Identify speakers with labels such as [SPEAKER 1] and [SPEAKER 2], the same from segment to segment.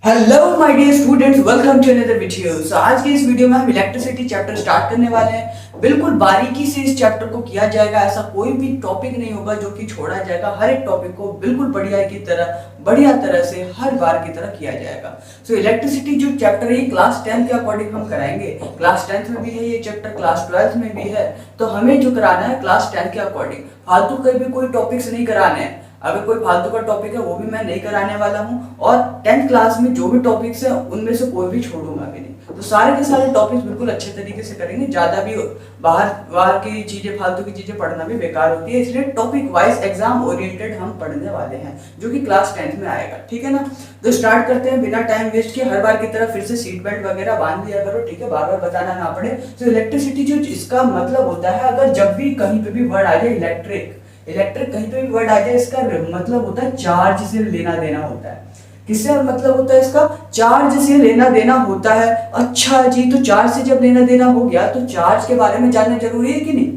[SPEAKER 1] Hello my dear students, welcome to another video. So आज के इस वीडियो में हम इलेक्ट्रिसिटी चैप्टर स्टार्ट करने वाले हैं। बिल्कुल बारीकी से इस चैप्टर को किया जाएगा। ऐसा कोई भी टॉपिक नहीं होगा जो कि छोड़ा जाएगा। हर एक टॉपिक को बिल्कुल बढ़िया तरह से हर बार की तरह किया जाएगा। सो इलेक्ट्रिसिटी जो चैप्टर है क्लास 10 के अकॉर्डिंग हम कराएंगे। क्लास 10th में भी है ये चैप्टर, क्लास 12th में भी है। तो हमें जो कराना है क्लास 10 के अकॉर्डिंग, फालतू के भी कोई टॉपिक्स नहीं कराने हैं। अगर कोई फालतू का टॉपिक है वो भी मैं नहीं कराने वाला हूँ। और 10th क्लास में जो भी टॉपिक्स है उनमें से कोई भी छोड़ूंगा भी नहीं। तो सारे के सारे टॉपिक्स बिल्कुल अच्छे तरीके से करेंगे। ज्यादा भी बाहर की चीजें, फालतू की चीजें पढ़ना भी बेकार होती है। इसलिए टॉपिक वाइज एग्जाम ओरिएंटेड हम पढ़ने वाले हैं, जो कि क्लास 10th में आएगा। ठीक है ना। तो स्टार्ट करते हैं बिना टाइम वेस्ट किए। हर बार की तरह फिर से सीट बेल्ट वगैरह बांध लिया करो, ठीक है, बार बार बताना ना पड़े। तो इलेक्ट्रिसिटी जो इसका मतलब होता है, अगर जब भी कहीं पे भी वर्ड आ जाए इलेक्ट्रिक कहीं पे भी वर्ड आ जाए, इसका मतलब होता है चार्ज से लेना देना होता है। किससे मतलब होता है इसका? चार्ज से लेना देना होता है। अच्छा जी, तो चार्ज से जब लेना देना हो गया तो चार्ज के बारे में जानना जरूरी है कि नहीं?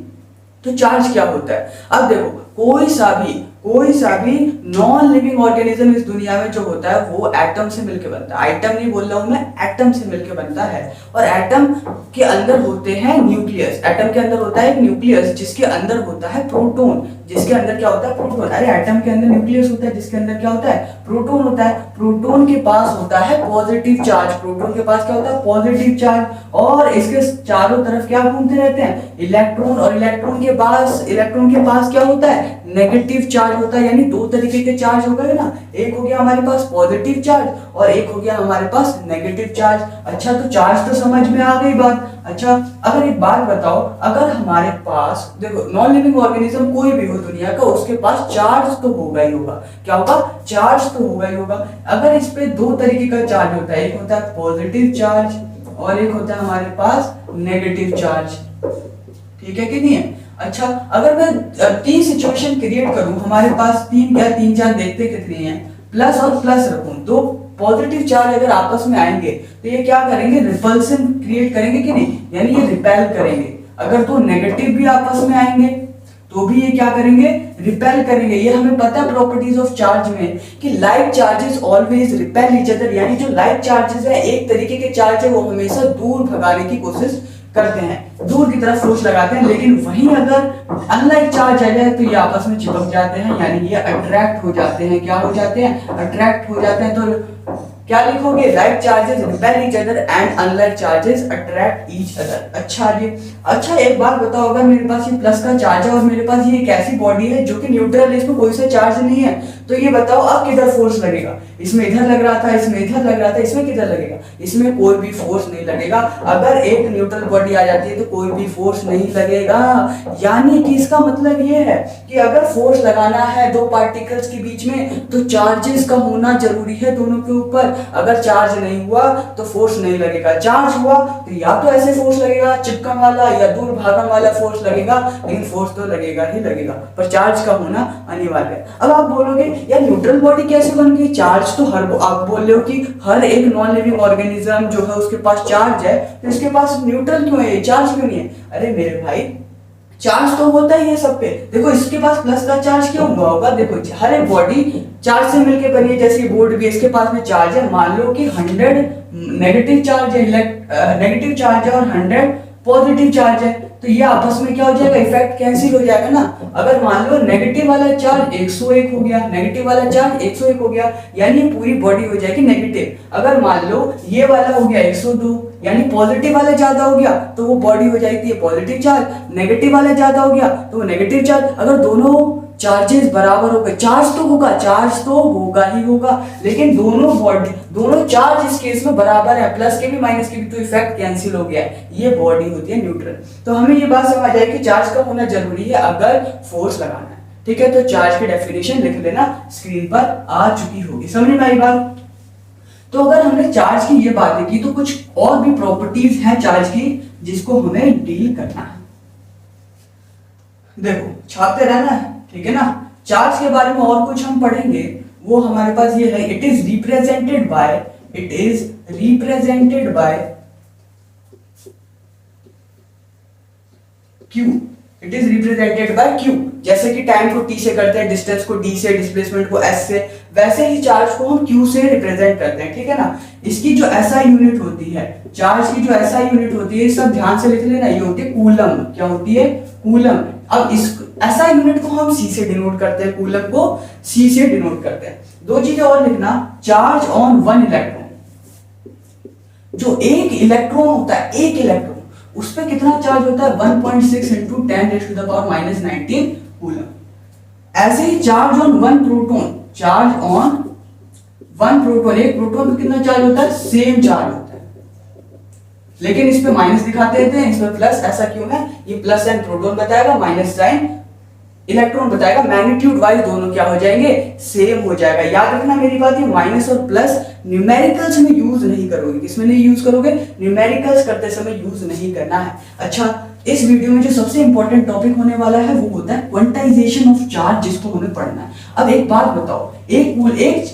[SPEAKER 1] तो चार्ज क्या होता है? अब देखो, कोई सा भी नॉन लिविंग ऑर्गेनिज्म इस दुनिया में जो होता है वो एटम से मिलकर बनता है। आइटम नहीं बोल रहा हूं मैं, एटम से मिलकर बनता है। और एटम के अंदर होते हैं न्यूक्लियस। एटम के अंदर होता है एक न्यूक्लियस, जिसके अंदर होता है प्रोटॉन। जिसके अंदर क्या होता है? प्रोटॉन। अरे एटम के अंदर न्यूक्लियस होता है, जिसके अंदर क्या होता है? प्रोटॉन होता है। प्रोटॉन के पास होता है पॉजिटिव चार्ज। प्रोटॉन के पास क्या होता है? Positive charge. और इसके चारों तरफ क्या घूमते रहते हैं? इलेक्ट्रॉन। और इलेक्ट्रॉन के पास क्या होता है? नेगेटिव चार्ज होता है। यानी दो तरीके के चार्ज हो गए ना, एक हो गया हमारे पास पॉजिटिव चार्ज और एक हो गया हमारे पास नेगेटिव चार्ज। अच्छा, तो चार्ज तो समझ में आ गई बात। अच्छा, अगर एक बात बताओ, अगर हमारे पास देखो नॉन लिविंग ऑर्गेनिज्म कोई भी हो दुनिया का, उसके पास चार्ज तो होगा ही होगा। क्या होगा? चार्ज तो होगा ही होगा। अगर इस पे दो तरीके का चार्ज होता है, एक होता है पॉजिटिव चार्ज और एक होता है हमारे पास नेगेटिव चार्ज। ठीक है कि नहीं है? अच्छा, अगर मैं तीन सिचुएशन क्रिएट करूं, हमारे पास तीन चार देखते कितनी है, प्लस और प्लस रखूं, दो पॉजिटिव चार्ज अगर आपस में आएंगे तो ये क्या करेंगे? रिपल्सन क्रिएट करेंगे कि नहीं? यानी ये रिपेल करेंगे। अगर दो नेगेटिव भी आपस में आएंगे तो भी ये क्या करेंगे? रिपेल करेंगे। ये हमें पता है प्रॉपर्टीज ऑफ चार्ज में कि like charges always repel each other. यानी जो लाइक चार्जेस है, एक तरीके के चार्ज है, वो हमेशा दूर भगाने की कोशिश करते हैं, दूर की तरफ फोर्स लगाते हैं। लेकिन वहीं अगर अनलाइक चार्ज आ जाए तो ये आपस में चिपक जाते हैं, यानी ये अट्रैक्ट हो जाते हैं। क्या हो जाते हैं? अट्रैक्ट हो जाते हैं। तो क्या लिखोगे? Like charges repel each other and unlike charges attract each other. अच्छा जी। अच्छा, एक बात बताओ, अगर मेरे पास ये प्लस का चार्ज है और मेरे पास ये एक ऐसी बॉडी है जो कि न्यूट्रल है, इसमें कोई सा चार्ज नहीं है, तो ये बताओ अब किधर फोर्स लगेगा? इसमें इधर लग रहा था, इसमें इधर लग रहा था, इसमें किधर लगेगा? इसमें कोई भी फोर्स नहीं लगेगा। अगर एक न्यूट्रल बॉडी आ जाती है तो कोई भी फोर्स नहीं लगेगा। यानी कि इसका मतलब ये है कि अगर फोर्स लगाना है दो पार्टिकल्स के बीच में तो चार्जेस का होना जरूरी है दोनों के ऊपर। अगर चार्ज नहीं हुआ तो फोर्स नहीं लगेगा। चार्ज हुआ तो या तो ऐसे फोर्स लगेगा चिपकन वाला, या दूर भागन वाला फोर्स लगेगा, लेकिन फोर्स तो लगेगा ही लगेगा, पर चार्ज का होना अनिवार्य है। अब आप बोलोगे यार न्यूट्रल बॉडी कैसे बन गई? चार्ज तो आप बोल रहे हो कि हर एक नॉन लिविंग ऑर्गेनिज्म जो है उसके पास चार्ज है, तो इसके पास न्यूट्रल क्यों है, चार्ज क्यों नहीं है? अरे मेरे भाई, चार्ज तो होता ही है सब पे। देखो इसके पास प्लस का चार्ज क्यों हुआ होगा? देखो हर एक बॉडी चार्ज से मिलकर बनी है। जैसे बोर्ड भी, इसके पास में चार्ज है। मान लो कि 100 नेगेटिव चार्ज है, नेगेटिव चार्ज है और 100 पॉजिटिव चार्ज है, तो ये आपस में क्या हो जाएगा? इफेक्ट कैंसिल हो जाएगा ना। अगर मान लो नेगेटिव वाला चार्ज 101 हो गया, नेगेटिव वाला चार्ज 101 हो गया, यानी पूरी बॉडी हो जाएगी नेगेटिव। अगर मान लो ये वाला हो गया 102, यानी पॉजिटिव वाला ज्यादा हो गया तो वो बॉडी हो जाएगी ये पॉजिटिव चार्ज। नेगेटिव वाला ज्यादा हो गया तो वो नेगेटिव चार्ज। अगर दोनों चार्जेस बराबर हो गए, चार्ज तो होगा ही होगा, लेकिन दोनों चार्ज इस केस में बराबर है, प्लस के भी माइनस के भी, तो इफेक्ट कैंसिल हो गया है। ये बॉडी होती है न्यूट्रल। तो हमें ये बात समझ आई कि चार्ज का होना जरूरी है अगर फोर्स लगाना है। ठीक है, तो चार्ज की डेफिनेशन लिख लेना, स्क्रीन पर आ चुकी होगी। समझ में आई बात? तो अगर हमने चार्ज की ये बातें की तो कुछ और भी प्रॉपर्टीज हैं चार्ज की जिसको हमें डील करना है। देखो छापते रहना है, ठीक है ना। चार्ज के बारे में और कुछ हम पढ़ेंगे, वो हमारे पास ये है, it is represented by Q. जैसे कि टाइम को टी से करते हैं, डिस्टेंस को डी से, डिस्प्लेसमेंट को एस से, वैसे ही चार्ज को हम Q से रिप्रेजेंट करते हैं, ठीक है ना। इसकी जो SI यूनिट होती है, चार्ज की जो SI यूनिट होती है, सब ध्यान से लिख लेना, ये होती है कूलम। क्या होती है? कूलम। अब इस SI यूनिट को हम C से डिनोट करते हैं, कूलम को C से डिनोट करते हैं। दो चीजें और लिखना, चार्ज ऑन वन इलेक्ट्रॉन, जो एक इलेक्ट्रॉन होता है, एक इलेक्ट्रॉन, उस पे कितना चार्ज होता है? 1.6 × 10⁻⁻19 कूलम। ऐसे ही charge on one proton, charge on one proton, एक प्रोटॉन पे कितना चार्ज होता है? सेम चार्ज होता है, लेकिन इस पे माइनस दिखाते हैं, इस पे प्लस। ऐसा क्यों है? ये प्लस साइन प्रोटॉन बताएगा, माइनस साइन इलेक्ट्रॉन बताएगा। मैग्नीट्यूड वाइज दोनों क्या हो जाएंगे? सेम हो जाएगा। याद रखना मेरी बात, ये माइनस और प्लस न्यूमेरिकल्स में यूज नहीं करोगे। किसमें नहीं यूज करोगे? न्यूमेरिकल्स करते समय यूज नहीं करना है। अच्छा, इस वीडियो में जो सबसे इंपॉर्टेंट टॉपिक होने वाला है वो होता है क्वांटाइजेशन ऑफ चार्ज, जिसको हमें पढ़ना है। अब एक बात बताओ, एक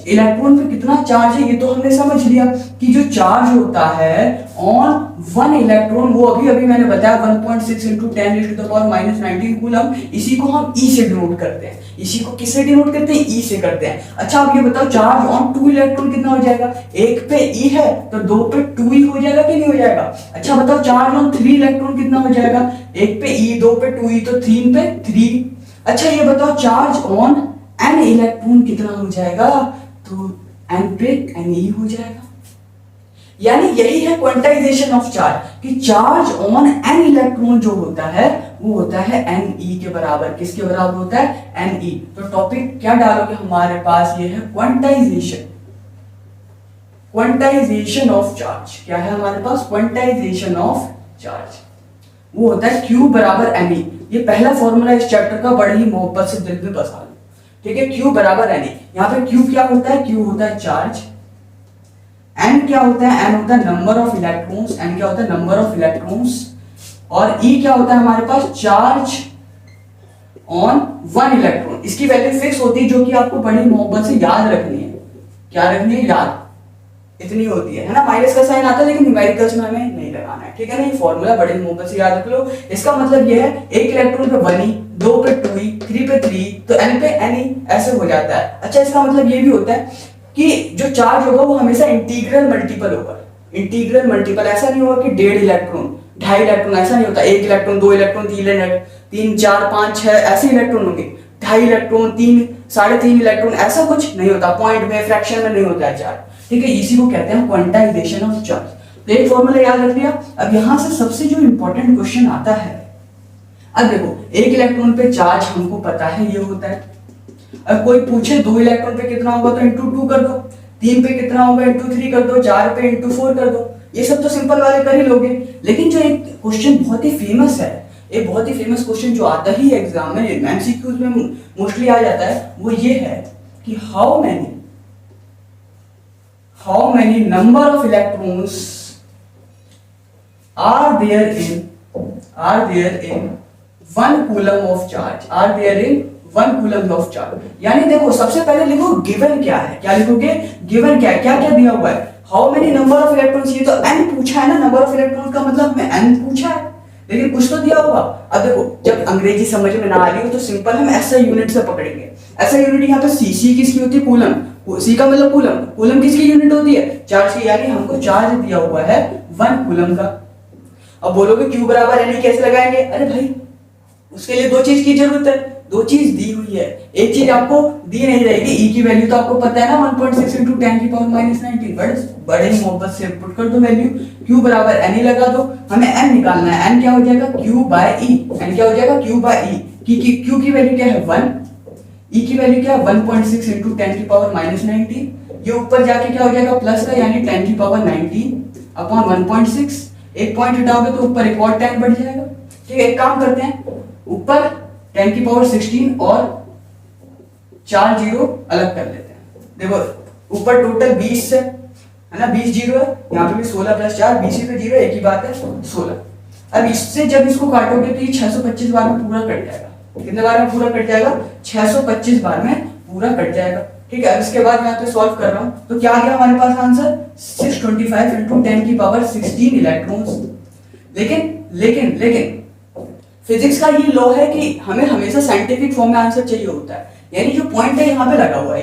[SPEAKER 1] इलेक्ट्रॉन पे कितना चार्ज है? ये तो हमने समझ लिया कि जो चार्ज होता है ऑन वन इलेक्ट्रॉन, वो अभी मैंने बताया 1.6 × 10⁻⁻19 कूलम। इसी को हम E से डिनोट करते हैं। इसी को किससे डिनोट करते हैं? E से करते हैं। अच्छा, अब ये बताओ, चार्ज ऑन टू इलेक्ट्रॉन कितना हो जाएगा? एक पे E है तो दो पे 2E हो जाएगा कि नहीं हो जाएगा? अच्छा बताओ, चार्ज ऑन 3 इलेक्ट्रॉन कितना हो जाएगा? एक पे E, दो पे 2E, तो 3 पे 3। अच्छा, ये बताओ, चार्ज ऑन N इलेक्ट्रॉन कितना हो जाएगा? तो N पे Ne हो जाएगा। यानी यही है क्वांटाइजेशन ऑफ चार्ज, कि चार्ज ऑन N इलेक्ट्रॉन जो होता है वो होता है Ne के बराबर। किसके बराबर होता है? Ne। तो टॉपिक क्या डालोगे हमारे पास? ये है क्वांटाइजेशन, क्वांटाइजेशन ऑफ चार्ज। क्या है हमारे पास? Quantization of charge. वो होता है Q बराबर Me। ये पहला फॉर्मूला इस चैप्टर का, बड़ी ही मोहब्बत से दिल में बसा लो, ठीक है। Q बराबर Ne। यहाँ पे Q क्या होता है? Q होता है चार्ज। N क्या होता है? N होता है नंबर ऑफ इलेक्ट्रॉन्स। N क्या होता है? Number of electrons. और E क्या होता है हमारे पास? Charge on one electron. इसकी वैल्यू फिक्स होती है, जो कि आपको बड़ी मोहब्बत से याद रखनी है। क्या रखनी है? याद। इतनी होती है ना। माइनस का साइन आता है, लेकिन न्यूमेरिकल्स में हमें नहीं लगाना है, ठीक है ना। ये फॉर्मूला बड़ी मोहब्बत से याद रख लो। इसका मतलब ये है, एक इलेक्ट्रॉन पे 1E, दो पे 2E, 3 पे 3, तो N पे Ne ऐसे हो जाता है। अच्छा, इसका मतलब ये भी होता है कि जो चार्ज होगा वो हमेशा इंटीग्रल मल्टीपल होगा। इंटीग्रल मल्टीपल, ऐसा नहीं होगा कि 1.5 इलेक्ट्रॉन, 2.5 इलेक्ट्रॉन, ऐसा नहीं होता। 1 इलेक्ट्रॉन, 2 इलेक्ट्रॉन, 3, 4, 5, 6 ऐसे इलेक्ट्रॉन होंगे। 2.5 इलेक्ट्रॉन, 3, 3.5 इलेक्ट्रॉन, ऐसा कुछ नहीं होता। पॉइंट में, फ्रैक्शन में नहीं होता है चार्ज, ठीक है। इसी को कहते हैं क्वांटाइजेशन ऑफ चार्ज। तो एक फॉर्मूला याद रख लिया। अब यहां से सबसे जो इंपॉर्टेंट क्वेश्चन आता है, अब देखो, एक इलेक्ट्रॉन पे चार्ज हमको पता है ये होता है। अब कोई पूछे 2 इलेक्ट्रॉन पे कितना होगा, तो इंटू 2 कर दो। 3 पे कितना होगा, इंटू 3 कर दो। 4 पे इंटू 4 कर दो। ये सब तो सिंपल वाले कर ही लोगे। लेकिन जो एक क्वेश्चन बहुत ही फेमस है, एक बहुत ही फेमस क्वेश्चन जो आता ही है एग्जाम में, एमसीक्यूज में मोस्टली आ जाता है, वो ये है कि how many number of electrons are there in 1 coulomb of charge, 1 coulomb of charge. यानी देखो, सबसे पहले लिखो गिवन क्या है। क्या लिखोगे? गिवन क्या है, क्या क्या दिया हुआ है। How many number of electrons, ये तो n पूछा है ना। नंबर ऑफ इलेक्ट्रॉन्स का मतलब हमें n पूछा है, लेकिन कुछ तो दिया होगा। अब देखो, जब अंग्रेजी समझ में ना आ रही हो तो सिंपल हम SI यूनिट से पकड़ेंगे। SI यूनिट यहाँ पे C किसकी होती है? कूलम। C का मतलब कूलम। कूलम किसकी यूनिट होती है? चार्ज की। यानी हमको चार्ज दिया हुआ है 1 कूलम का। अब बोलोगे Q बराबर Ne कैसे लगाएंगे? अरे भाई, उसके लिए दो चीज की जरूरत है। दो चीज दी हुई है, एक चीज आपको दी नहीं रहेगी। E की वैल्यू तो आपको पता है ना, 1.6 × 10⁻⁻19। बड़े ही मोहब्बत से पुट कर दो वैल्यू। Q बराबर Ne लगा दो। हमें n निकालना है। n क्या हो जाएगा? Q/E। n क्या हो जाएगा? Q/E। Q की वैल्यू क्या है? 1। E की वैल्यू क्या है? 1.6 × 10⁻⁻19। ये ऊपर जाके क्या हो जाएगा? प्लस का, यानी 10⁻19 अपॉन 1.6। एक पॉइंट हटाओगे तो ऊपर एक और 10 बढ़ जाएगा, ठीक है। एक काम करते हैं, ऊपर 10⁻16 और 4 जीरो अलग कर लेते हैं। देखो, ऊपर टोटल 20 है ना, 20 जीरो है। यहाँ पे भी 16 + 4, 20 पे जीरो, एक ही बात है, 16। अब इससे जब इसको काटोगे तो ये 625 बार में पूरा कट जाएगा। कितने बार में पूरा कट जाएगा? 625 बार में पूरा कट जाएगा, ठीक है। अब इसके बाद मैं यहाँ पे सॉल्व कर रहा हूँ, तो क्या आ गया हमारे पास आंसर? 625 × 10⁻16 इलेक्ट्रॉन्स। लेकिन फिजिक्स का ये लॉ है कि हमें हमेशा साइंटिफिक फॉर्म में आंसर चाहिए होता है। यानी जो पॉइंट है यहाँ पे लगा हुआ है,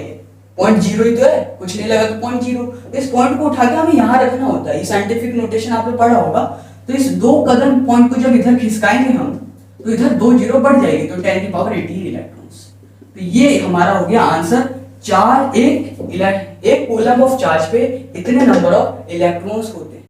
[SPEAKER 1] पॉइंट जीरो ही तो है, कुछ नहीं लगा तो पॉइंट जीरो। इस पॉइंट को उठा के हमें यहाँ रखना होता है, ये साइंटिफिक नोटेशन आपने पढ़ा होगा। तो इस 2 कदम पॉइंट को जब इधर खिसकाएंगे हम, तो इधर 2 जीरो बढ़ जाएगी, तो 10 की पावर 18 इलेक्ट्रॉन्स। तो ये हमारा हो गया आंसर। एक कूलम ऑफ चार्ज पे इतने नंबर ऑफ इलेक्ट्रॉन्स होते हैं।